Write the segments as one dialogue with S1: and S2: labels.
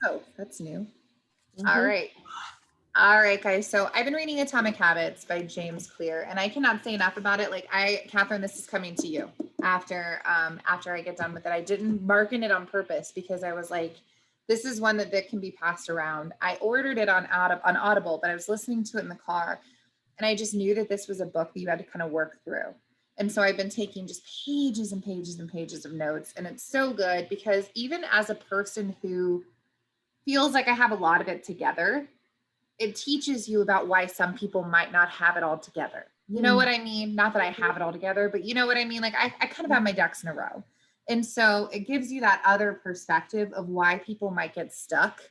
S1: Oh, that's new. All
S2: Mhm.
S1: right. All right, guys. So I've been reading Atomic Habits by James Clear, and I cannot say enough about it. Like Catherine, this is coming to you after I get done with it. I didn't market it on purpose because I was like, this is one that can be passed around. I ordered it on Audible, but I was listening to it in the car, and I just knew that this was a book that you had to kind of work through. And so I've been taking just pages and pages and pages of notes, and it's so good because even as a person who feels like I have a lot of it together, it teaches you about why some people might not have it all together. You know
S2: Mm.
S1: what I mean? Not that I have it all together, but you know what I mean? Like I kind of have my ducks in a row. And so it gives you that other perspective of why people might get stuck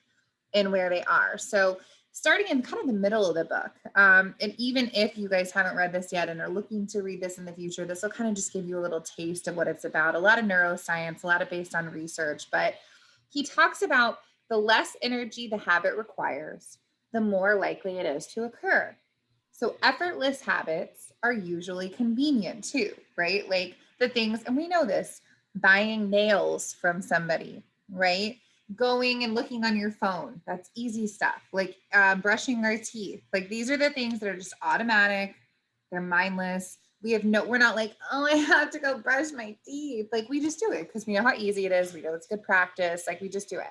S1: in where they are. So starting in kind of the middle of the book, and even if you guys haven't read this yet and are looking to read this in the future, this will kind of just give you a little taste of what it's about. A lot of neuroscience, a lot of based on research, but he talks about the less energy the habit requires, the more likely it is to occur. So effortless habits are usually convenient too, right? Like the things, and we know this, buying nails from somebody, right? Going and looking on your phone, that's easy stuff. Like brushing our teeth. Like these are the things that are just automatic, they're mindless. We're not like, oh, I have to go brush my teeth. Like we just do it because we know how easy it is. We know it's good practice. Like we just do it.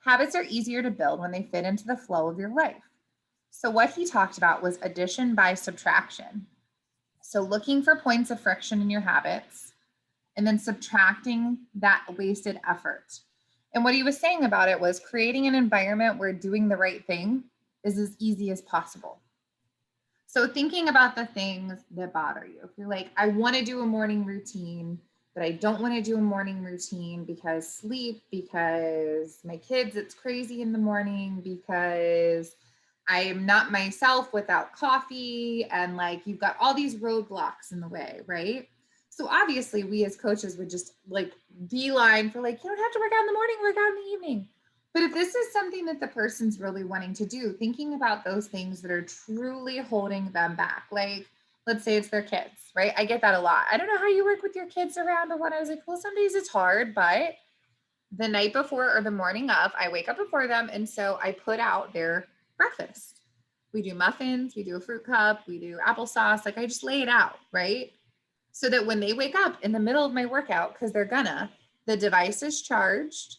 S1: Habits are easier to build when they fit into the flow of your life. So, what he talked about was addition by subtraction. So, looking for points of friction in your habits and then subtracting that wasted effort. And what he was saying about it was creating an environment where doing the right thing is as easy as possible. So, thinking about the things that bother you. If you're like, I want to do a morning routine, but I don't want to do a morning routine because sleep, because my kids, it's crazy in the morning, because I am not myself without coffee. And like you've got all these roadblocks in the way, right? So obviously, we as coaches would just like beeline for like, you don't have to work out in the morning, work out in the evening. But if this is something that the person's really wanting to do, thinking about those things that are truly holding them back, like let's say it's their kids, right? I get that a lot. I don't know how you work with your kids around or what. I was like, well, some days it's hard, but the night before or the morning of, I wake up before them. And so I put out their breakfast. We do muffins, we do a fruit cup, we do applesauce. Like I just lay it out, right? So that when they wake up in the middle of my workout, because they're gonna, the device is charged,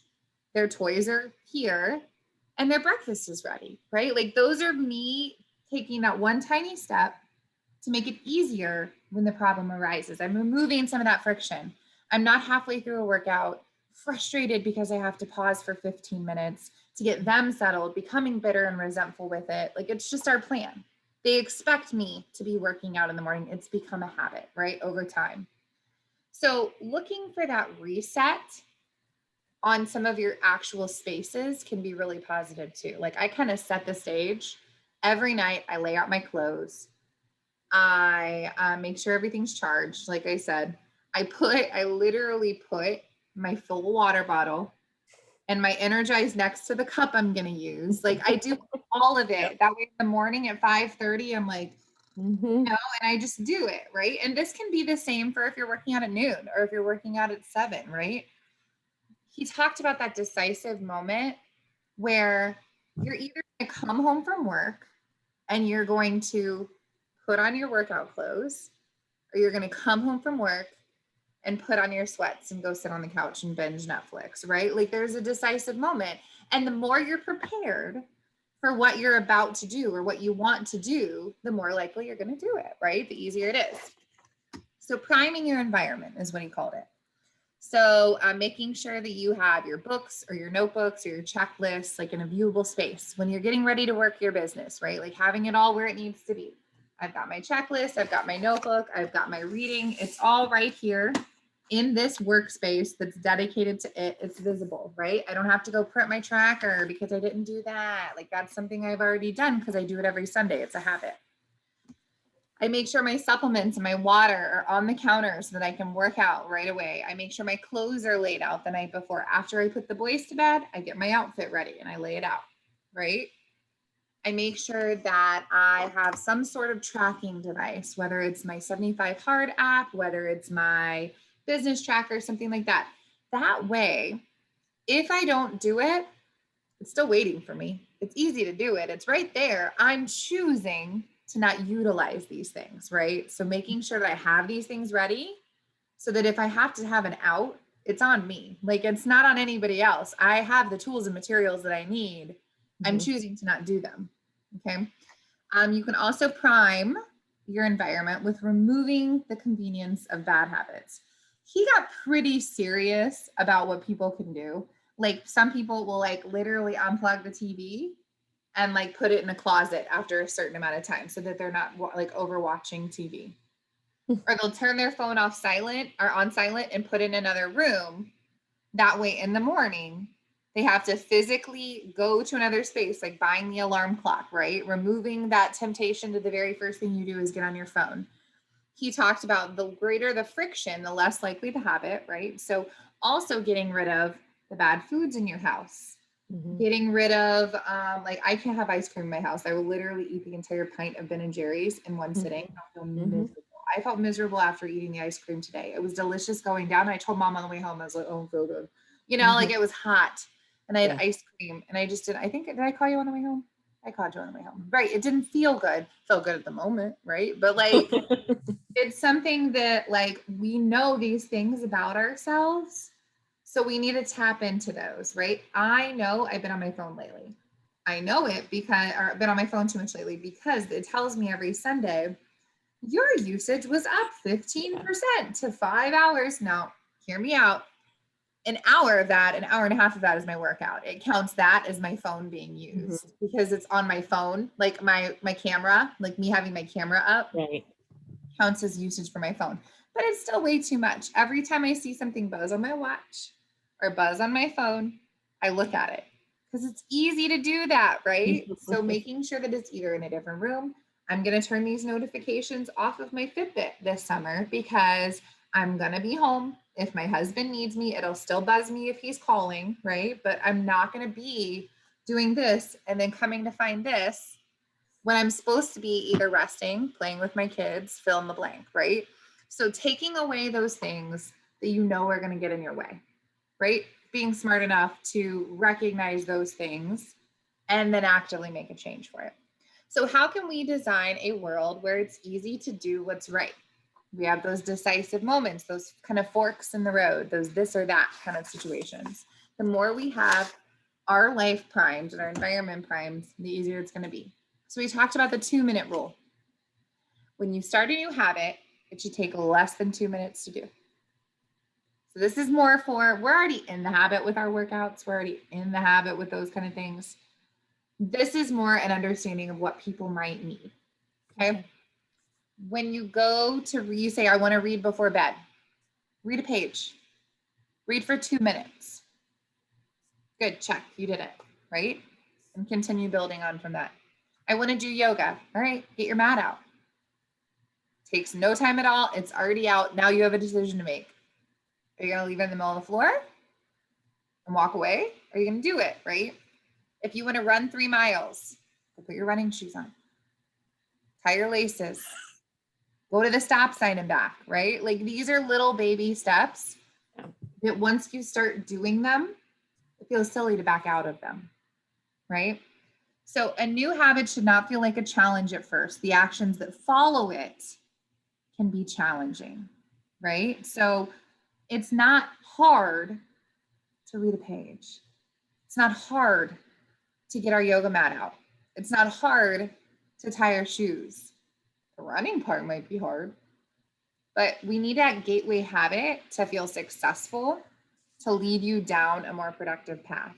S1: their toys are here, and their breakfast is ready, right? Like those are me taking that one tiny step to make it easier when the problem arises. I'm removing some of that friction. I'm not halfway through a workout frustrated because I have to pause for 15 minutes to get them settled, becoming bitter and resentful with it. Like it's just our plan. They expect me to be working out in the morning. It's become a habit, right? Over time. So, looking for that reset on some of your actual spaces can be really positive too. Like, I kind of set the stage every night. I lay out my clothes. I make sure everything's charged. Like I said, I literally put my full water bottle and my Energize next to the cup I'm going to use. Like I do all of
S2: Yep.
S1: it. That way in the morning at 5:30, I'm like,
S2: Mhm.
S1: and I just do it, right? And this can be the same for if you're working out at noon or if you're working out at 7, right? He talked about that decisive moment where you're either going to come home from work and you're going to put on your workout clothes, or you're going to come home from work and put on your sweats and go sit on the couch and binge Netflix, right? Like there's a decisive moment. And the more you're prepared for what you're about to do or what you want to do, the more likely you're going to do it, right? The easier it is. So, priming your environment is what he called it. So, making sure that you have your books or your notebooks or your checklists like in a viewable space when you're getting ready to work your business, right? Like having it all where it needs to be. I've got my checklist, I've got my notebook, I've got my reading. It's all right here in this workspace that's dedicated to it. It's visible, right? I don't have to go print my tracker because I didn't do that. Like that's something I've already done because I do it every Sunday. It's a habit. I make sure my supplements and my water are on the counter so that I can work out right away. I make sure my clothes are laid out the night before. After I put the boys to bed, I get my outfit ready and I lay it out, right? I make sure that I have some sort of tracking device, whether it's my 75 Hard app, whether it's my business tracker, something like that. That way, if I don't do it, It's still waiting for me. It's easy to do it. It's right there. I'm choosing to not utilize these things, right? So making sure that I have these things ready so that if I have to have an out, it's on me. Like it's not on anybody else. I have the tools and materials that I need. I'm choosing to not do them. Okay. You can also prime your environment with removing the convenience of bad habits. He got pretty serious about what people can do. Like some people will like literally unplug the TV and like put it in a closet after a certain amount of time so that they're not like overwatching TV. Or they'll turn their phone off silent or on silent and put it in another room. That way in the morning, they have to physically go to another space, like buying the alarm clock, right? Removing that temptation to the very first thing you do is get on your phone. He talked about the greater the friction, the less likely to have it, right? So also getting rid of the bad foods in your house. Getting rid of like I can't have ice cream in my house. I will literally eat the entire pint of Ben and Jerry's in one sitting. I feel miserable. I felt miserable after eating the ice cream today. It was delicious going down. I told mom on the way home, I was like, oh, I feel good. You know, like it was hot and I had ice cream and I just did. I think, did I call you on the way home? I called you on the way home. Right. It didn't feel good. Felt good at the moment. Right. But like, it's something that like, we know these things about ourselves. So we need to tap into those, right? I know I've been on my phone lately. I know it because, or I've been on my phone too much lately because it tells me every Sunday, your usage was up 15% to 5 hours. Now, hear me out. An hour of that, an hour and a half of that is my workout. It counts that as my phone being used because it's on my phone, like my camera, like me having my camera up counts as usage for my phone. But it's still way too much. Every time I see something buzz on my watch or buzz on my phone, I look at it because it's easy to do that, right? So making sure that it's either in a different room. I'm going to turn these notifications off of my Fitbit this summer because I'm going to be home. If my husband needs me, it'll still buzz me if he's calling, right? But I'm not going to be doing this and then coming to find this when I'm supposed to be either resting, playing with my kids, fill in the blank, right? So taking away those things that you know are going to get in your way, right? Being smart enough to recognize those things and then actively make a change for it. So how can we design a world where it's easy to do what's right? We have those decisive moments, those kind of forks in the road, those this or that kind of situations. The more we have our life primed and our environment primed, the easier it's going to be. So we talked about the 2-minute rule. When you start a new habit, it should take less than 2 minutes to do. So this is more for, we're already in the habit with our workouts. We're already in the habit with those kind of things. This is more an understanding of what people might need. Okay. When you go to you say, I want to read before bed, read a page, read for 2 minutes. Good, check, you did it, right? And continue building on from that. I want to do yoga. All right, get your mat out. Takes no time at all. It's already out. Now you have a decision to make. Are you going to leave it in the middle of the floor and walk away? Or are you going to do it, right? If you want to run 3 miles, put your running shoes on. Tie your laces. Go to the stop sign and back, right? Like these are little baby steps that once you start doing them, it feels silly to back out of them, right? So a new habit should not feel like a challenge at first. The actions that follow it can be challenging, right? So it's not hard to read a page. It's not hard to get our yoga mat out. It's not hard to tie our shoes. The running part might be hard, but we need that gateway habit to feel successful, to lead you down a more productive path.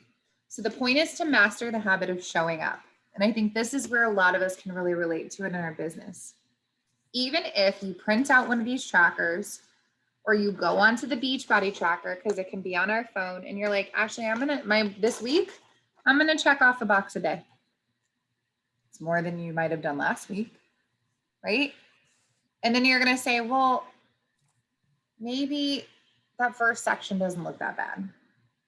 S1: So the point is to master the habit of showing up. And I think this is where a lot of us can really relate to it in our business. Even if you print out one of these trackers or you go onto the Beachbody tracker, because it can be on our phone, and you're like, Ashley, this week, I'm going to check off a box a day. It's more than you might have done last week, right? And then you're going to say, well, maybe that first section doesn't look that bad.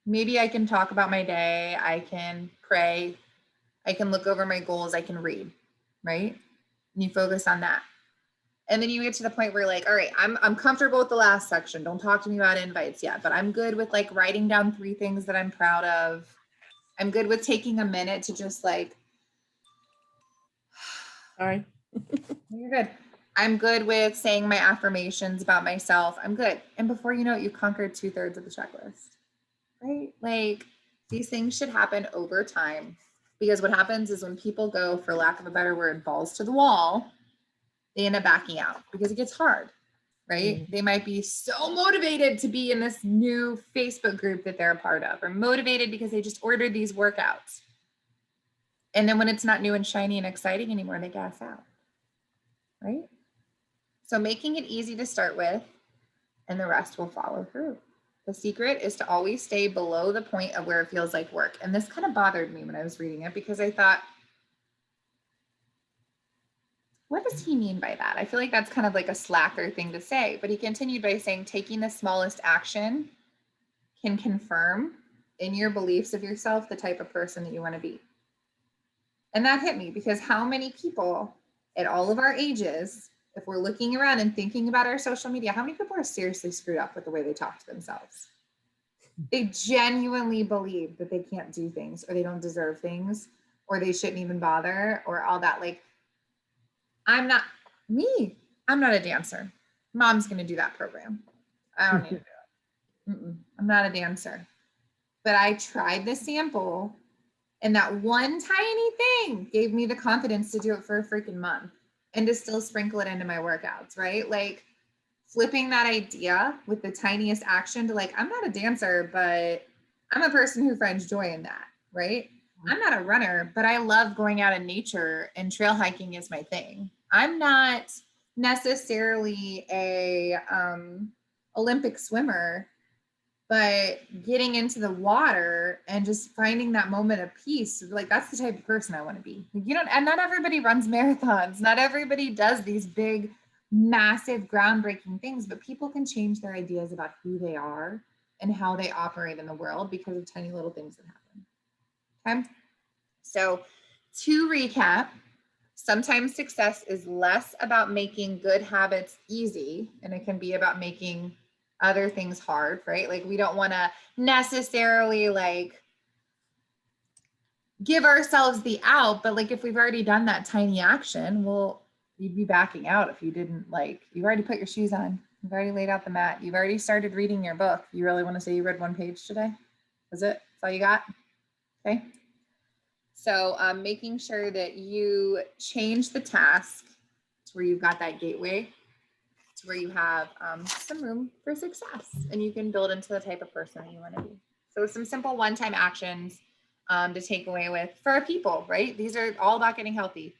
S1: Maybe I can talk about my day. I can pray. I can look over my goals. I can read, right? And you focus on that. And then you get to the point where you're like, all right, I'm comfortable with the last section. Don't talk to me about invites yet, but I'm good with like writing down 3 things that I'm proud of. I'm good with taking a minute to just like,
S2: Sorry.
S1: you're good. I'm good with saying my affirmations about myself. I'm good. And before you know it, you conquered 2/3 of the checklist, right? Like these things should happen over time, because what happens is when people go, for lack of a better word, balls to the wall, they end up backing out because it gets hard, right?
S2: Mm.
S1: They might be so motivated to be in this new Facebook group that they're a part of, or motivated because they just ordered these workouts. And then when it's not new and shiny and exciting anymore, they gas out, right? So making it easy to start with, and the rest will follow through. The secret is to always stay below the point of where it feels like work. And this kind of bothered me when I was reading it, because I thought, what does he mean by that? I feel like that's kind of like a slacker thing to say. But he continued by saying, taking the smallest action can confirm in your beliefs of yourself the type of person that you want to be. And that hit me, because how many people at all of our ages, if we're looking around and thinking about our social media, how many people are seriously screwed up with the way they talk to themselves? They genuinely believe that they can't do things, or they don't deserve things, or they shouldn't even bother, or all that. Like, I'm not I'm not a dancer. Mom's going to do that program. I don't need to do it. I'm not a dancer. But I tried the sample, and that one tiny thing gave me the confidence to do it for a freaking month and to still sprinkle it into my workouts, right? Like flipping that idea with the tiniest action to like, I'm not a dancer, but I'm a person who finds joy in that, right? I'm not a runner, but I love going out in nature, and trail hiking is my thing. I'm not necessarily a Olympic swimmer, but getting into the water and just finding that moment of peace, like that's the type of person I want to be. You know, and not everybody runs marathons, not everybody does these big, massive, groundbreaking things, but people can change their ideas about who they are and how they operate in the world because of tiny little things that happen. Okay. So to recap, sometimes success is less about making good habits easy, and it can be about making other things hard, right? Like we don't want to necessarily like give ourselves the out, but like if we've already done that tiny action, well, you'd be backing out if you didn't, like, you've already put your shoes on, you've already laid out the mat, you've already started reading your book. You really want to say you read one page today? Is it? That's all you got? Okay. So making sure that you change the task to where you've got that gateway, to where you have some room for success, and you can build into the type of person that you want to be. So some simple one-time actions to take away with for our people, right? These are all about getting healthy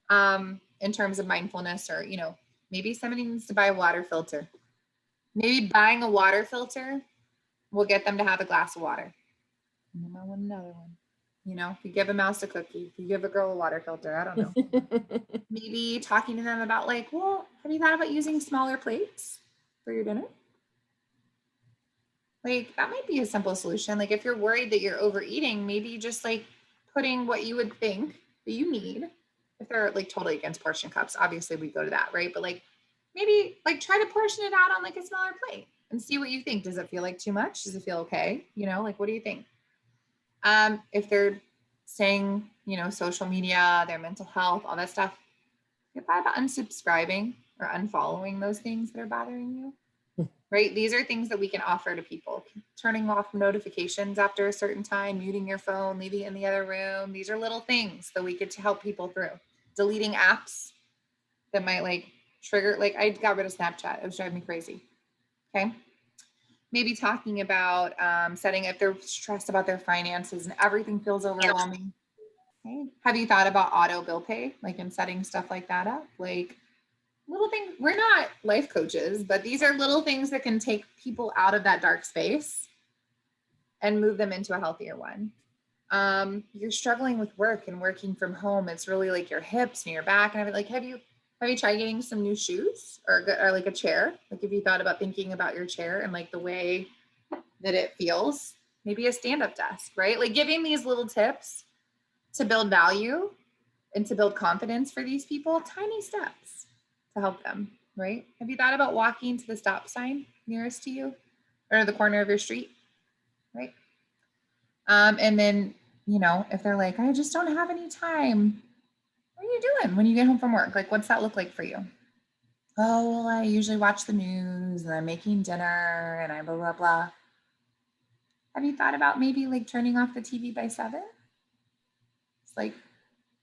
S1: in terms of mindfulness, or, you know, maybe somebody needs to buy a water filter. Maybe buying a water filter will get them to have a glass of water. And then I want another one. You know, if you give a mouse a cookie, if you give a girl a water filter, I don't know. Maybe talking to them about like, well, have you thought about using smaller plates for your dinner? Like that might be a simple solution. Like if you're worried that you're overeating, maybe just like putting what you would think that you need. If they're like totally against portion cups, obviously we go to that, right? But like maybe like try to portion it out on like a smaller plate and see what you think. Does it feel like too much? Does it feel okay? You know, like what do you think? If they're saying, you know, social media, their mental health, all that stuff, you thought about unsubscribing or unfollowing those things that are bothering you, right? These are things that we can offer to people. Turning off notifications after a certain time, muting your phone, leaving it in the other room. These are little things that we get to help people through. Deleting apps that might like trigger, like I got rid of Snapchat. It was driving me crazy. Okay. Maybe talking about setting, if they're stressed about their finances and everything feels overwhelming. Okay. Have you thought about auto bill pay, like in setting stuff like that up? Like little things. We're not life coaches, but these are little things that can take people out of that dark space and move them into a healthier one. You're struggling with work and working from home. It's really like your hips and your back and everything. Like, have you tried getting some new shoes or like a chair? Like, if you thought about thinking about your chair and like the way that it feels, maybe a stand-up desk, right? Like giving these little tips to build value and to build confidence for these people, tiny steps to help them, right? Have you thought about walking to the stop sign nearest to you or the corner of your street, right? And then if they're like, I just don't have any time, what are you doing when you get home from work? Like, what's that look like for you? Oh, well, I usually watch the news and I'm making dinner and I blah, blah, blah. Have you thought about maybe like turning off the TV by 7? It's like,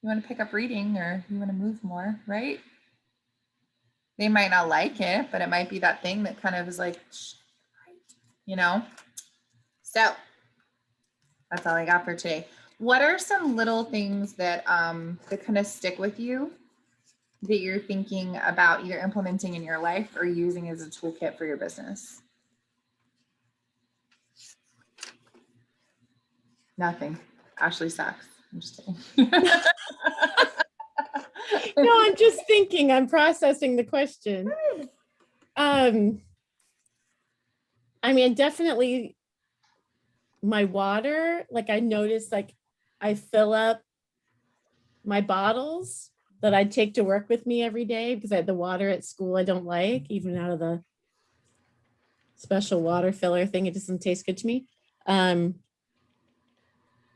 S1: you want to pick up reading or you want to move more, right? They might not like it, but it might be that thing that kind of is like, you know? So that's all I got for today. What are some little things that kind of stick with you that you're thinking about either implementing in your life or using as a toolkit for your business? Nothing. Ashley sucks. I'm just kidding.
S2: No, I'm just thinking, I'm processing the question. I mean, definitely my water, like I noticed, like I fill up my bottles that I take to work with me every day because I had the water at school I don't like, even out of the special water filler thing. It doesn't taste good to me.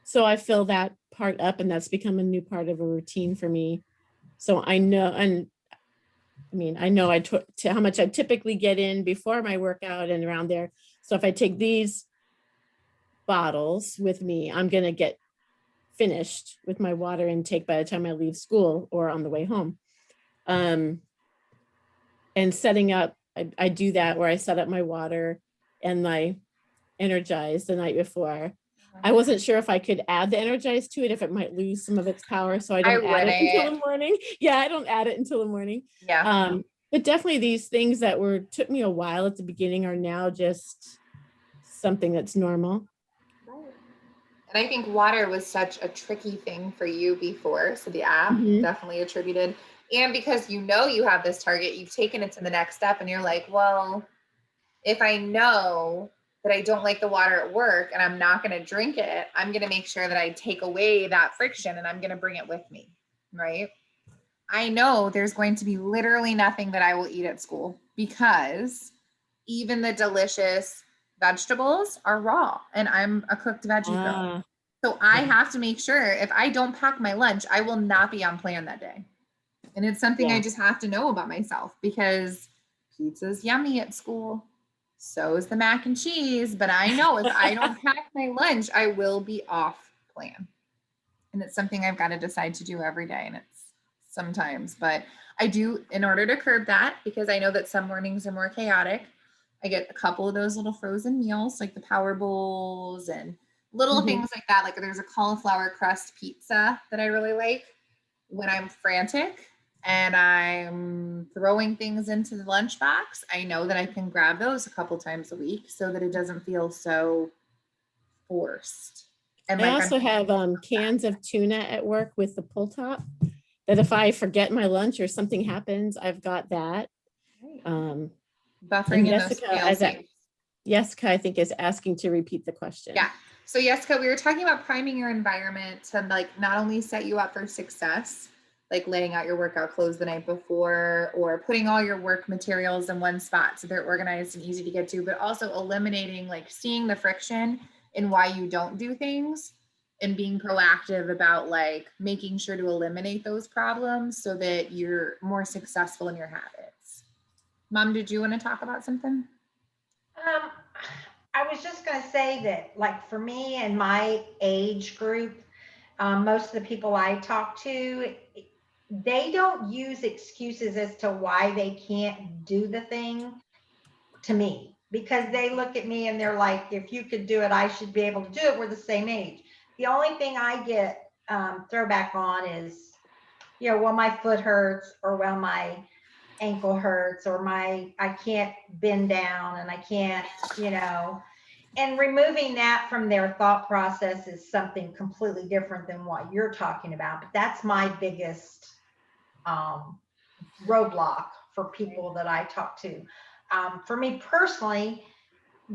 S2: So I fill that part up, and that's become a new part of a routine for me. So I know, and I mean, I know how much I typically get in before my workout and around there. So if I take these bottles with me, I'm going to get finished with my water intake by the time I leave school or on the way home. And setting up, I do that where I set up my water and my Energize the night before. I wasn't sure if I could add the Energize to it, if it might lose some of its power. So I don't add it until the morning. Yeah, I don't add it until the morning.
S1: Yeah.
S2: But definitely these things that took me a while at the beginning are now just something that's normal.
S1: And I think water was such a tricky thing for you before. So the app definitely attributed. And because you have this target, you've taken it to the next step and you're like, well, if I know that I don't like the water at work and I'm not going to drink it, I'm going to make sure that I take away that friction and I'm going to bring it with me. Right. I know there's going to be literally nothing that I will eat at school because even the delicious vegetables are raw and I'm a cooked veggie girl. So I have to make sure if I don't pack my lunch, I will not be on plan that day. And it's something I just have to know about myself because pizza's yummy at school. So is the mac and cheese. But I know if I don't pack my lunch, I will be off plan. And it's something I've got to decide to do every day. And it's sometimes, but I do, in order to curb that, because I know that some mornings are more chaotic, I get a couple of those little frozen meals, like the Power Bowls and little things like that. Like there's a cauliflower crust pizza that I really like when I'm frantic and I'm throwing things into the lunchbox. I know that I can grab those a couple times a week so that it doesn't feel so forced. And
S2: I also have cans of tuna at work with the pull top that if I forget my lunch or something happens, I've got that.
S1: Buffering in those
S2: Jessica, I think, is asking to repeat the question.
S1: Yeah. So Jessica, we were talking about priming your environment to like not only set you up for success, like laying out your workout clothes the night before or putting all your work materials in one spot so they're organized and easy to get to, but also eliminating, like seeing the friction in why you don't do things and being proactive about like making sure to eliminate those problems so that you're more successful in your habits. Mom, did you want to talk about something?
S3: I was just going to say that, like, for me and my age group, most of the people I talk to, they don't use excuses as to why they can't do the thing to me, because they look at me and they're like, if you could do it, I should be able to do it. We're the same age. The only thing I get throwback on is, well, my foot hurts, or well, my ankle hurts, or I can't bend down and I can't, and removing that from their thought process is something completely different than what you're talking about. But that's my biggest roadblock for people that I talk to. For me personally,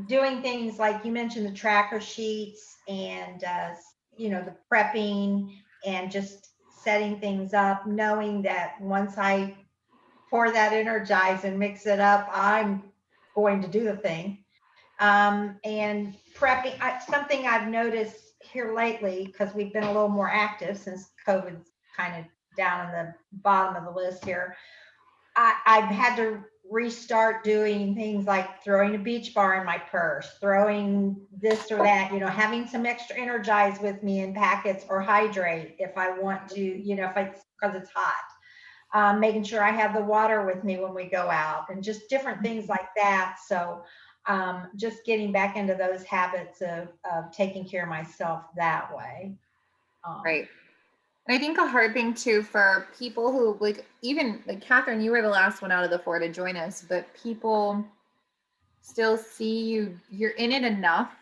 S3: doing things like you mentioned, the tracker sheets and, the prepping and just setting things up, knowing that once I pour that Energize and mix it up, I'm going to do the thing. And prepping, something I've noticed here lately, because we've been a little more active since COVID's kind of down in the bottom of the list here. I've had to restart doing things like throwing a beach bar in my purse, throwing this or that, having some extra Energize with me in packets, or hydrate if I want to, because it's hot. Making sure I have the water with me when we go out, and just different things like that. So just getting back into those habits of taking care of myself that way.
S1: Right. And I think a hard thing too for people who like, even like Catherine, you were the last one out of the four to join us, but people still see you, you're in it enough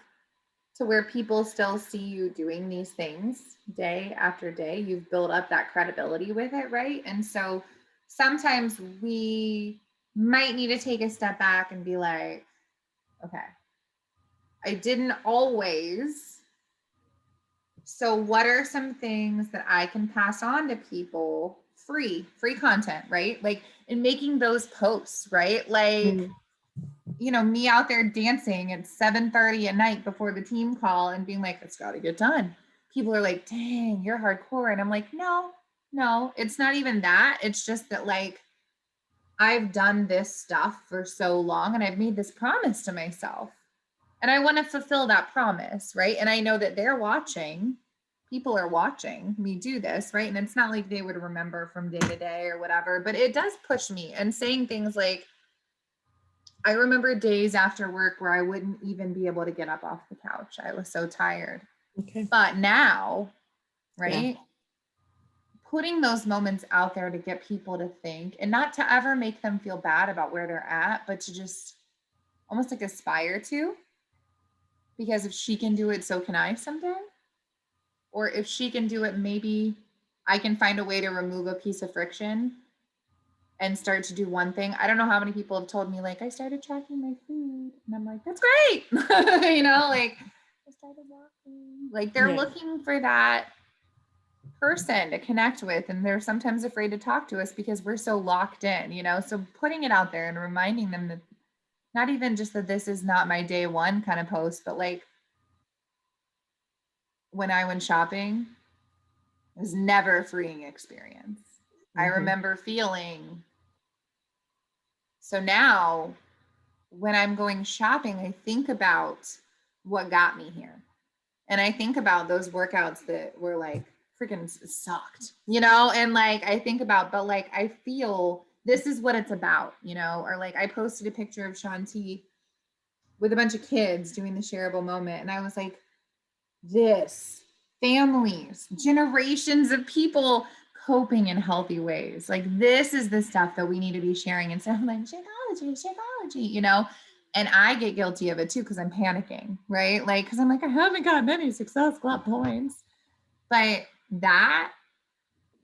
S1: to where people still see you doing these things day after day. You've built up that credibility with it, right? And so sometimes we might need to take a step back and be like, okay, I didn't always. So what are some things that I can pass on to people free content, right? Like in making those posts, right? Like, me out there dancing at 7:30 at night before the team call and being like, it's got to get done. People are like, dang, you're hardcore. And I'm like, no, it's not even that. It's just that like, I've done this stuff for so long and I've made this promise to myself. And I want to fulfill that promise, right? And I know that they're watching. People are watching me do this, right? And it's not like they would remember from day to day or whatever, but it does push me. And saying things like, I remember days after work where I wouldn't even be able to get up off the couch. I was so tired.
S2: Okay.
S1: But now, right? Yeah. Putting those moments out there to get people to think, and not to ever make them feel bad about where they're at, but to just almost like aspire to. Because if she can do it, so can I someday. Or if she can do it, maybe I can find a way to remove a piece of friction and start to do one thing. I don't know how many people have told me, like, I started tracking my food. And I'm like, that's great. Like, I started walking. Like, they're looking for that person to connect with. And they're sometimes afraid to talk to us because we're so locked in, So putting it out there and reminding them that not even just that this is not my day one kind of post, but like when I went shopping, it was never a freeing experience. I remember feeling. So now when I'm going shopping, I think about what got me here. And I think about those workouts that were like freaking sucked, and like, I think about, but like, I feel this is what it's about, or like I posted a picture of Shanti with a bunch of kids doing the shareable moment. And I was like, this families, generations of people coping in healthy ways. Like this is the stuff that we need to be sharing instead of like Shakeology, and I get guilty of it too, because I'm panicking, right? Like, because I'm like, I haven't gotten any Success Club points. But that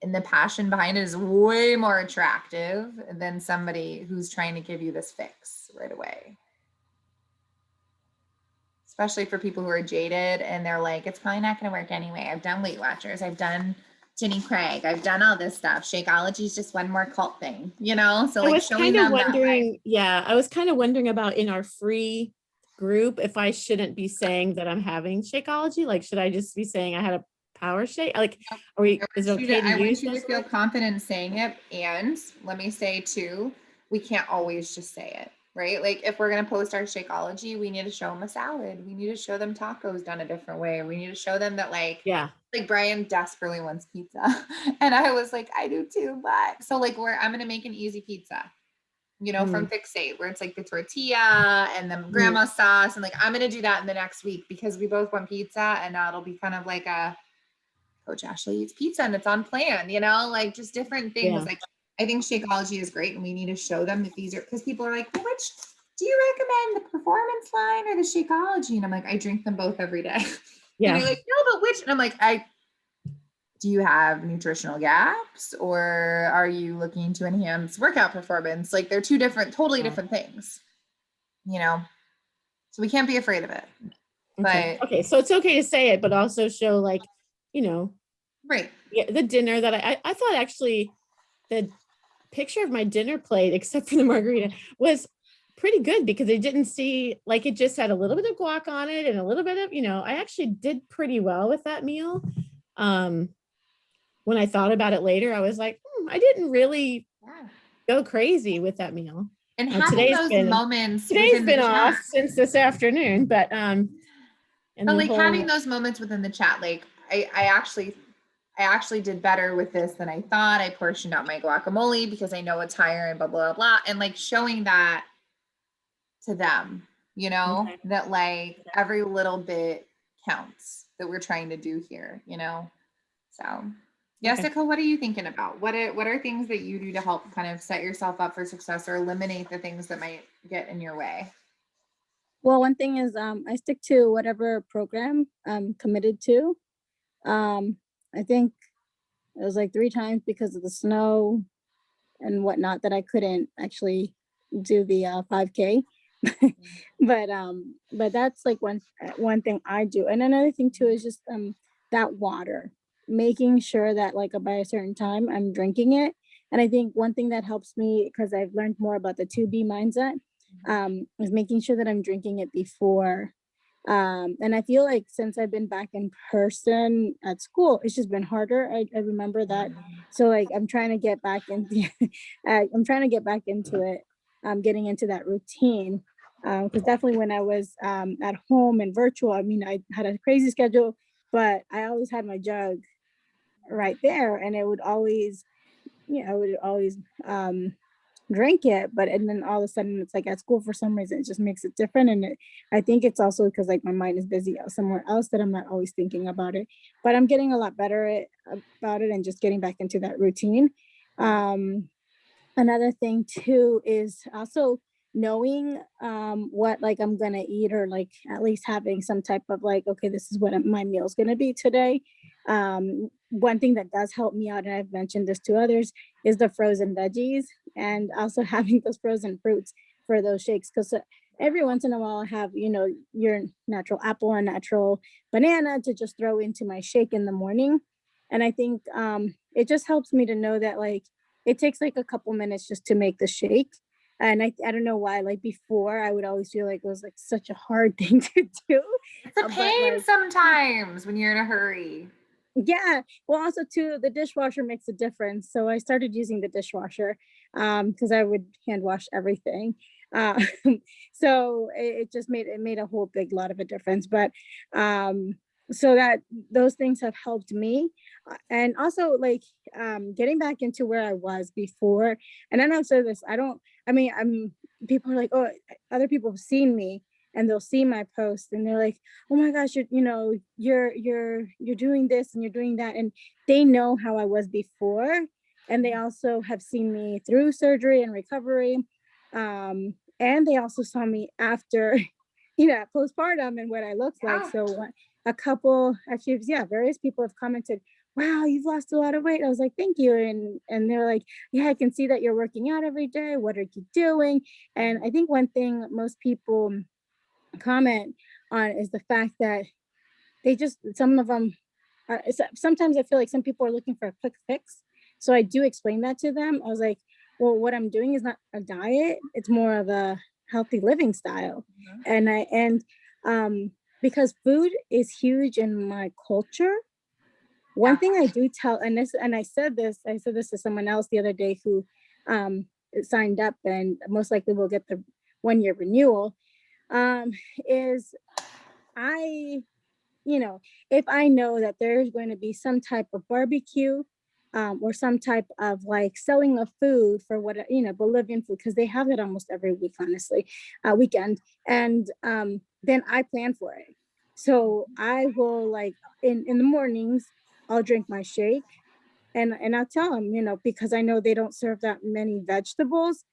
S1: and the passion behind it is way more attractive than somebody who's trying to give you this fix right away. Especially for people who are jaded and they're like, it's probably not going to work anyway. I've done Weight Watchers. I've done Jenny Craig. I've done all this stuff. Shakeology is just one more cult thing, So like, I was kind of
S2: wondering, I was kind of wondering about in our free group, if I shouldn't be saying that I'm having Shakeology. Like, should I just be saying I had a power shake? Like, is it okay
S1: I want you to feel confident saying it. And let me say too, we can't always just say it. Right? Like if we're going to post our Shakeology, we need to show them a salad. We need to show them tacos done a different way. We need to show them that like Brian desperately wants pizza. And I was like, I do too, but so like I'm going to make an easy pizza, from Fixate, where it's like the tortilla and the grandma sauce. And like, I'm going to do that in the next week because we both want pizza, and it'll be kind of like a Coach Ashley eats pizza and it's on plan, like just different things. Yeah. Like, I think Shakeology is great, and we need to show them that these are, because people are like, well, which do you recommend, the performance line or the Shakeology? And I'm like, I drink them both every day. Yeah. And you're like, no, but which? And I'm like, do you have nutritional gaps, or are you looking to enhance workout performance? Like they're two totally different things, so we can't be afraid of it.
S2: Okay. But okay. So it's okay to say it, but also show like,
S1: right.
S2: Yeah. The dinner that I thought actually the picture of my dinner plate, except for the margarita, was pretty good because it didn't see like it just had a little bit of guac on it and a little bit of, I actually did pretty well with that meal. When I thought about it later, I was like, I didn't really
S1: Yeah.
S2: go crazy with that meal.
S1: And having those moments within the
S2: been off
S1: chat.
S2: since this afternoon, but and
S1: But
S2: the
S1: like
S2: whole,
S1: having those moments within the chat, like I actually did better with this than I thought. I portioned out my guacamole because I know it's higher and blah, blah, blah. And like showing that to them,
S2: Okay.
S1: that like every little bit counts that we're trying to do here, So Jessica, what are you thinking about? What are things that you do to help kind of set yourself up for success or eliminate the things that might get in your way?
S4: Well, one thing is I stick to whatever program I'm committed to. I think it was like 3 times because of the snow and whatnot that I couldn't actually do the 5K. But that's like one thing I do. And another thing too is just that water, making sure that like by a certain time I'm drinking it. And I think one thing that helps me, because I've learned more about the 2B mindset, is making sure that I'm drinking it before. And I feel like since I've been back in person at school, it's just been harder. I remember that. So like I'm trying to get back into I'm trying to get back into it. Getting into that routine. Because definitely when I was at home and virtual, I mean, I had a crazy schedule, but I always had my jug right there, and it would always, I would always drink it. But and then all of a sudden, it's like at school for some reason, it just makes it different. And I think it's also because like my mind is busy somewhere else that I'm not always thinking about it. But I'm getting a lot better about it and just getting back into that routine. Another thing too is also knowing what like I'm gonna eat, or like at least having some type of like, okay, this is what my meal is gonna be today. One thing that does help me out, and I've mentioned this to others, is the frozen veggies, and also having those frozen fruits for those shakes. Because every once in a while I have, your natural apple and natural banana to just throw into my shake in the morning. And I think it just helps me to know that like it takes like a couple minutes just to make the shake. And I don't know why, like before I would always feel like it was like such a hard thing to do.
S1: It's a
S4: But
S1: pain
S4: like,
S1: sometimes when you're in a hurry.
S4: yeah. Well, also too, the dishwasher makes a difference. So I started using the dishwasher because I would hand wash everything. Uh, so it just made a whole big lot of a difference. But so that those things have helped me. And also like getting back into where I was before. And then I've said this, I'm people are like, oh, other people have seen me, and they'll see my post and they're like, oh my gosh, you're doing this and you're doing that. And they know how I was before. And they also have seen me through surgery and recovery. And they also saw me after, postpartum and what I looked like.
S1: Yeah.
S4: So a couple, actually, yeah, various people have commented, wow, you've lost a lot of weight. I was like, thank you. And they're like, yeah, I can see that you're working out every day. What are you doing? And I think one thing most people comment on is the fact that some of them are, sometimes I feel like some people are looking for a quick fix. So I do explain that to them. I was like, well, what I'm doing is not a diet. It's more of a healthy living style. And because food is huge in my culture. One thing I do tell, and I said this to someone else the other day who signed up and most likely will get the 1-year renewal, is if I know that there's going to be some type of barbecue or some type of like selling of food for Bolivian food, because they have it almost every week, honestly, weekend. And then I plan for it. So I will like in the mornings, I'll drink my shake and I'll tell them, because I know they don't serve that many vegetables.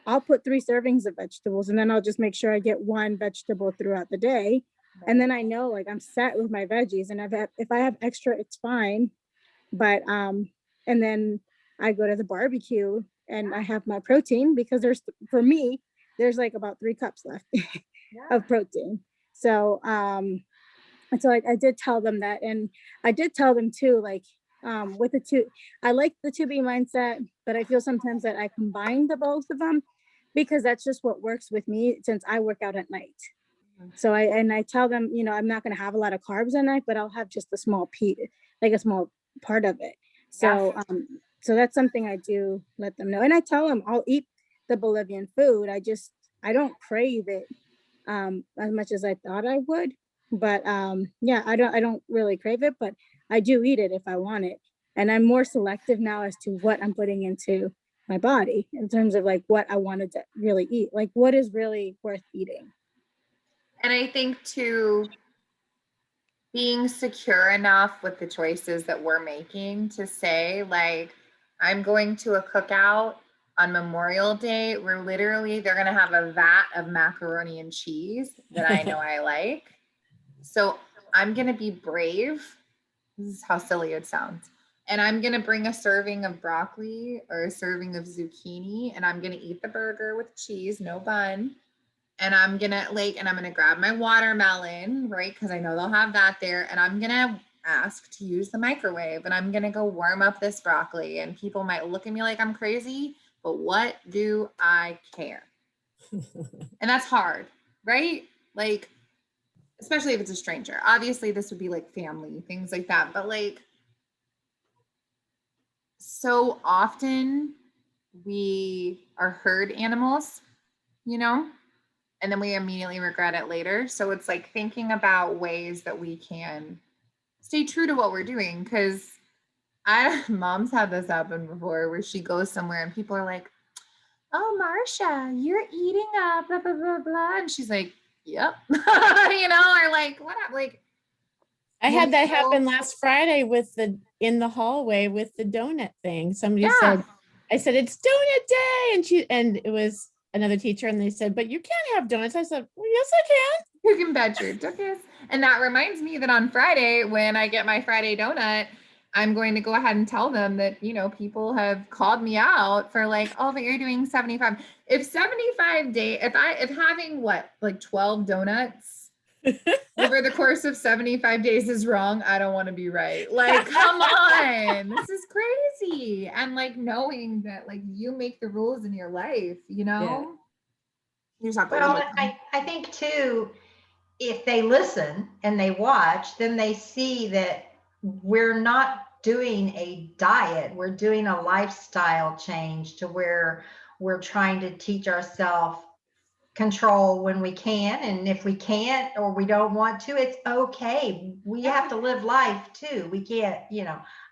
S4: I'll put 3 servings of vegetables, and then I'll just make sure I get 1 vegetable throughout the day. And then I know like I'm set with my veggies, and if I have extra, it's fine. But and then I go to the barbecue and I have my protein, because for me, there's like about 3 cups left of protein. So and so I did tell them that, and I did tell them too, like with I like the 2B mindset, but I feel sometimes that I combine the both of them, because that's just what works with me since I work out at night. So I tell them, I'm not going to have a lot of carbs at night, but I'll have just a small piece, like a small part of it. So, so that's something I do let them know. And I tell them I'll eat the Bolivian food. I don't crave it as much as I thought I would. But yeah, I don't really crave it, but I do eat it if I want it. And I'm more selective now as to what I'm putting into my body in terms of like what I wanted to really eat, like what is really worth eating.
S1: And I think too, being secure enough with the choices that we're making to say, like, I'm going to a cookout on Memorial Day where literally they're going to have a vat of macaroni and cheese that I know I like. So I'm going to be brave. This is how silly it sounds. And I'm going to bring a serving of broccoli or a serving of zucchini, and I'm going to eat the burger with cheese, no bun. And I'm gonna grab my watermelon, right? Because I know they'll have that there. And I'm gonna ask to use the microwave, and I'm gonna go warm up this broccoli. And people might look at me like I'm crazy, but what do I care? And that's hard, right? Like, especially if it's a stranger. Obviously, this would be like family, things like that. But like, so often we are herd animals, and then we immediately regret it later. So it's like thinking about ways that we can stay true to what we're doing. Because mom's had this happen before where she goes somewhere and people are like, "Oh, Marsha, you're eating blah, blah, blah, blah." And she's like, "Yep." Or like, what? Like,
S2: I had that happen last Friday in the hallway with the donut thing. Somebody said, I said, "It's donut day." And it was another teacher, and they said, "But you can't have donuts." I said, "Well, yes, I can."
S1: You can bet your duckies. And that reminds me that on Friday, when I get my Friday donut, I'm going to go ahead and tell them that, people have called me out for like, "Oh, but you're doing 75. If 75 days, if having like 12 donuts over the course of 75 days is wrong, I don't want to be right. Like, come on, this is crazy. And like knowing that like you make the rules in your life,
S2: Yeah.
S1: You just have to
S3: Well,
S1: live with them.
S3: I think too, if they listen and they watch, then they see that we're not doing a diet. We're doing a lifestyle change to where we're trying to teach ourselves control when we can. And if we can't or we don't want to, it's okay. We have to live life too. We can't,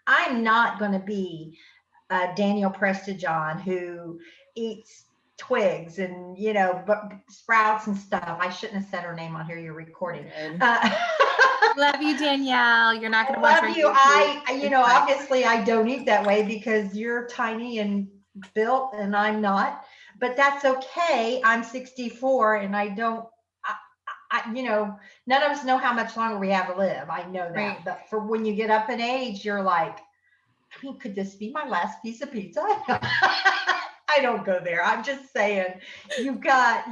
S3: I'm not going to be Daniel Prestigion who eats twigs and sprouts and stuff. I shouldn't have said her name on here. You're recording.
S1: Love you, Danielle. You're not going to
S3: watch.
S1: Love
S3: you. Obviously I don't eat that way because you're tiny and built and I'm not. But that's okay. I'm 64 and I don't. None of us know how much longer we have to live. I know that. Right. But for when you get up in age, you're like, could this be my last piece of pizza? I don't go there. I'm just saying you've got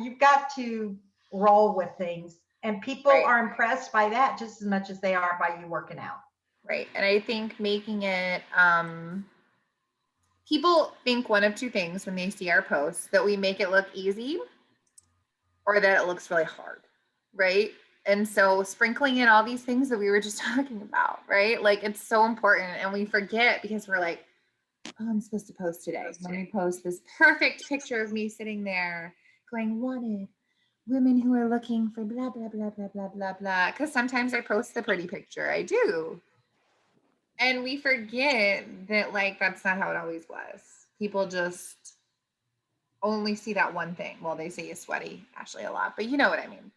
S3: to roll with things, and people are impressed by that just as much as they are by you working out.
S1: Right. And I think making it, people think one of two things when they see our posts, that we make it look easy or that it looks really hard. Right. And so sprinkling in all these things that we were just talking about, right? Like it's so important, and we forget because we're like, "Oh, I'm supposed to post today. Let me post this perfect picture of me sitting there going, wanted women who are looking for blah, blah, blah, blah, blah, blah, blah." Because sometimes I post the pretty picture. I do. And we forget that like, that's not how it always was. People just only see that one thing. Well, they say you're sweaty, Ashley, a lot, but you know what I mean.